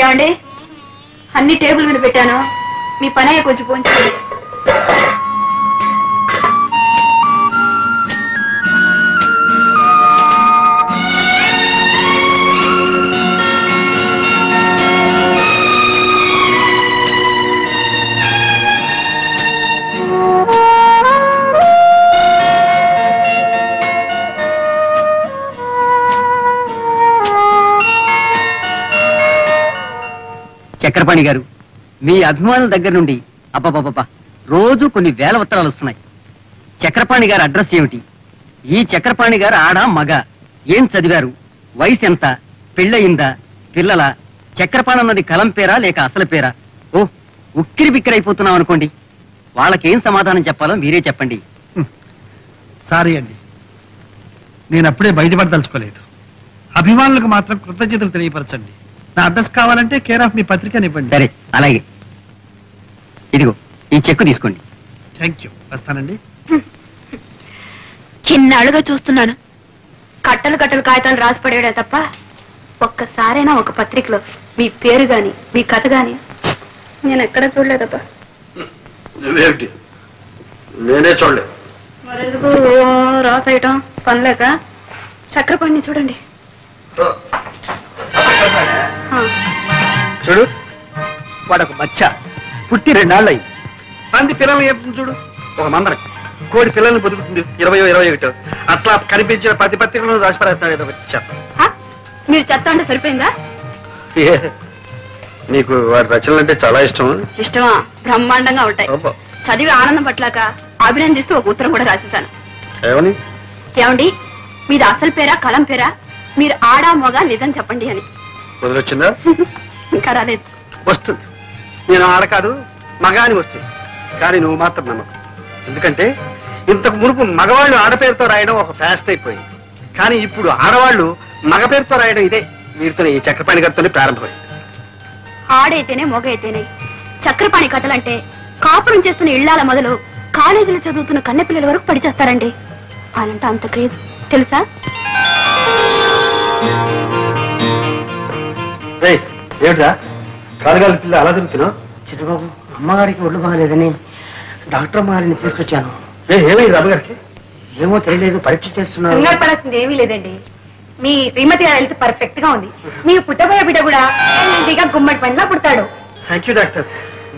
ఏమండి అన్ని టేబుల్ మీద పెట్టాను మీ పని అయ్యే కొంచెం పోంచండి చక్రపాణి గారు మీ అభిమానుల దగ్గర నుండి అబ్బబ్బబ్బా రోజు కొన్ని వేల ఉత్తరాలు వస్తున్నాయి. చక్రపాణి గారి అడ్రస్ ఏమిటి, ఈ చక్రపాణి గారు ఆడ మగ, ఏం చదివారు, వయసు ఎంత, పెళ్ళయిందా, పిల్లల, చక్రపాణి అన్నది కలం పేరా లేక అసలు పేరా? ఓ ఉక్కిరి బిక్కిరి అయిపోతున్నాం అనుకోండి. వాళ్ళకేం సమాధానం చెప్పాలో మీరే చెప్పండి. సారీ అండి, నేను అప్పుడే బయటపడదలుచుకోలేదు. అభిమానులకు మాత్రం కృతజ్ఞతలు తెలియపరచండి. నా అడ్రస్ కావాలంటే కేర్ ఆఫ్ మీ పత్రికనివ్వండి. సరే అలాగే, ఇదిగో ఈ చెక్కు తీసుకోండి. థ్యాంక్ యూ, వస్తానండి. చిన్నాళ్ళుగా చూస్తున్నాను కట్టలు కట్టలు కాగితాలు రాసి పడేయడా తప్ప ఒక్కసారైనా ఒక పత్రికలో మీ పేరు గాని మీ కథ గాని నేను ఎక్కడా చూడలేదప్పా. నేనే చూడలేదు. మరెందుకు రాసేయటం పనిలేక? చక్రపాణిని చూడండి. చూడు, వాడొక బచ్చ పుట్టి 2 నాళ్ళు అయింది. మంది పిల్లల్ని చెప్తుంది చూడు. ఒక మందర కోడి పిల్లల్ని బతుకుతుంది 20-21 అట్లా కనిపించిన ప్రతి పత్రికలను రాసి పడేస్తాడు ఏదో బచ్చ. మీరు చెత్త అంటే సరిపోయిందా? నీకు వాడి రచనలు అంటే చాలా ఇష్టం. ఇష్టమా? బ్రహ్మాండంగా ఉంటాయి. చదివి ఆనందం పట్లాక అభినందిస్తూ ఒక ఉత్తరం కూడా రాసేశాను. ఏమని? ఏమండి మీది అసలు పేరా కలం పేరా, మీరు ఆడా మొగ నిజం చెప్పండి అని. వదిలొచ్చిందా? ఇంకా రాలేదు. వస్తుంది. నేను ఆడ కాదు మగ అని వస్తుంది, కానీ నువ్వు మాత్రం నమ్మకం. ఎందుకంటే ఇంతకు మునుపు మగవాళ్ళు ఆడపేరుతో రాయడం ఒక ఫ్యాస్ట్ అయిపోయింది, కానీ ఇప్పుడు ఆడవాళ్ళు మగ పేరుతో రాయడం ఇదే వీరితో ఈ చక్రపాణి గారితోనే ప్రారంభమైంది. ఆడైతేనే మొగ అయితేనే చక్రపాణి కథలంటే కాపురం చేస్తున్న ఇళ్లాల మొదలు కాలేజీలో చదువుతున్న కన్నెపిల్లల వరకు పడిచేస్తారండి. అలాంటే అంత క్రేజ్ తెలుసా? ఏమిటా కాలుగాలి పిల్ల అలా తిరుగుతున్నావు? చిట్టుబాబు, అమ్మగారికి ఒళ్ళు బాగాలేదని డాక్టర్ అమ్మగారిని తీసుకొచ్చాను. ఏమైంది అమ్మగారికి? ఏమో తెలియలేదు, పరీక్ష చేస్తున్నారు. కంగారు పడాల్సింది ఏమీ లేదండి. మీ శ్రీమతి గారి హెల్త్ పర్ఫెక్ట్ గా ఉంది. మీ పుట్టబోయే బిడ్డ కూడా గుమ్మడి పండ్లా పుడతాడు. Thank you doctor.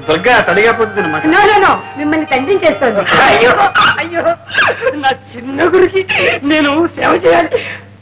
దుర్గా తడిగా పోతుంది. నో మిమ్మల్ని తండ్రిని చేస్తుంది. అయ్యో అయ్యో, నా చిన్న గురికి నేను సేవ చేయాలి.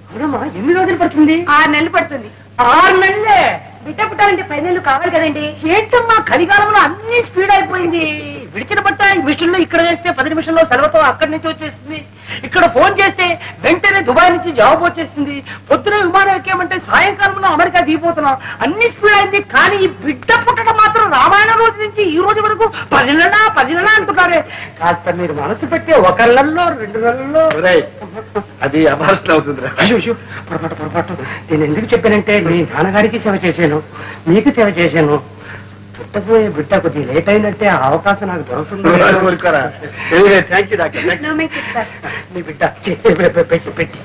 అవునమ్మా, ఎన్ని రోజులు పడుతుంది? 6 నెలలు పడుతుంది. 6 నెలలే? బిడ్డ పుట్టాలంటే 10 నెలలు కావాలి కదండి. ఏంటమ్మా, కలికాలంలో అన్ని స్పీడ్ అయిపోయింది. విడిచిన బట్ట ఈ మిషన్లో ఇక్కడ వేస్తే 10 నిమిషంలో సెలవుతో అక్కడి నుంచి వచ్చేస్తుంది. ఇక్కడ ఫోన్ చేస్తే వెంటనే దుబాయ్ నుంచి జవాబు వచ్చేస్తుంది. పొద్దున విమానం ఎక్కామంటే సాయంకాలంలో అమెరికా దిగిపోతున్నాం. అన్ని స్పీడ్ అయింది, కానీ ఈ బిడ్డ పుట్టడం మాత్రం రామాయణ రోజు నుంచి ఈ రోజు వరకు 10 నెలలా అంటున్నారే. కాస్త మీరు మనసు పెట్టే 1 నెలలో 2 నెలల్లో అది అభాషణ అవుతుంది. పొరపాటు. నేను ఎందుకు చెప్పానంటే మీ నాన్నగారికి సేవ చేశాను, మీకు సేవ చేశాను. పుట్టబోయే బిడ్డ కొద్దిగా లేట్ అయినట్టే ఆ అవకాశం నాకు దొరుకుతుంది. Thank you doctor. నీ బిడ్డ పెట్టి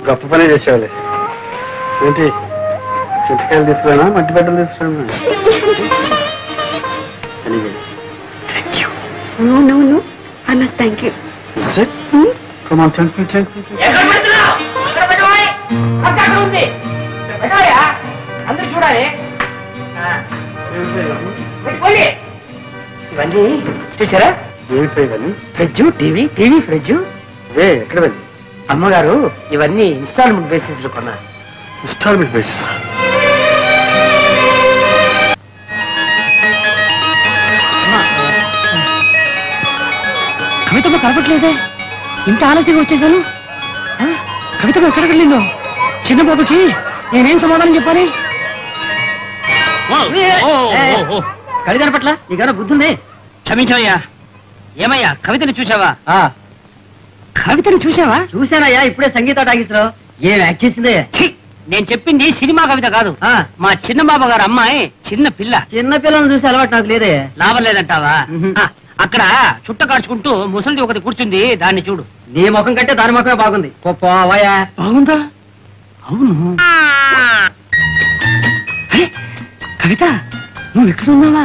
గొప్ప పనే చేసేవాళ్ళే. ఏంటి చింతకాయలు తీసుకురానా, మట్టి బట్టలు తీసుకురానా? Thank you. Come on, thank you. అందరూ చూడాలి. ఇవన్నీ చూసారా? ఏమిటి? Fridge, TV fridge. ఎక్కడ వెళ్ళి? అమ్మగారు ఇవన్నీ ఇన్స్టాల్మెంట్ బేసిస్ లో కొన్నారు. Installment basis? కవితమ్మ కనపట్లేదే, ఇంత ఆలస్యంగా వచ్చేసాను. కవితమ్మ ఎక్కడికి వెళ్ళిందో? చిన్న బాబుకి నేనేం సమాధానం చెప్పాలి? కవిత పట్ల నీకన్నా బుద్ధుంది? క్షమించవయ్యా. ఏమయ్యా, కవితని చూసావా? కవితని చూసావా? చూశానయ్యా, ఇప్పుడే సంగీత టాకీస్లో. ఏం యాక్ట్ చేసిందే? నేను చెప్పింది సినిమా కవిత కాదు, మా చిన్న బాబు గారు అమ్మాయి చిన్న పిల్ల. చిన్న పిల్లని చూసి అలవాటు నాకు లేదే. లాభం లేదంటావా? అక్కడ చుట్ట కాడ్చుకుంటూ ముసలిది ఒకటి కూర్చుంది, దాన్ని చూడు. నీ ముఖం కంటే దాని ముఖమే బాగుంది. పోవాయా? బాగుందా? అవును. కవిత, నువ్వు ఇక్కడ ఉన్నావా?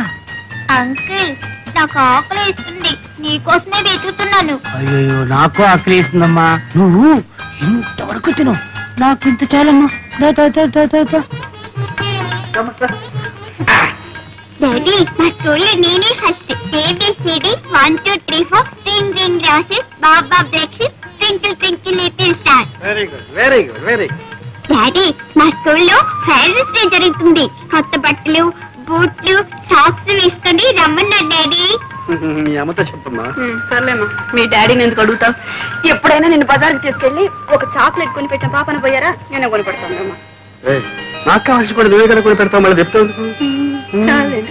అంకుల్, నాకు ఆకలి వేస్తుంది, నీకోసమే వెతుకుతున్నాను. అయ్యో, నాకు ఆకలి వేస్తుందమ్మా. నువ్వు ఇంతవరకు తిను, నాకు ఇంత చాలమ్మా. డాడీ, మా స్కూల్లో నేనే first. ABCD 1 2 3 4 ring ring glasses, baba breakfast, twinkle twinkle little star. Very good, very good, very good. Daddy, మా స్కూల్లో ఫైనల్స్ డే జరుగుతుంది. కొత్త బట్టలు, బూట్లు, సాక్స్ వేసుకొని రమ్మన్నారు డాడీ. మీ అమ్మతో చెప్పమ్మా. సర్లేమ్మా, మీ డాడీని ఎందుకు అడుగుతావు? ఎప్పుడైనా నిన్ను బజార్కి తీసుకెళ్లి ఒక చాక్లెట్ కొని పెట్టిన పాపను పోయారా? నేనే కొని పెడతాను. నాకు కావాల్సి కూడా నువ్వే కదా కొని పెడతావు, మళ్ళీ చెప్తావు. చాలండి.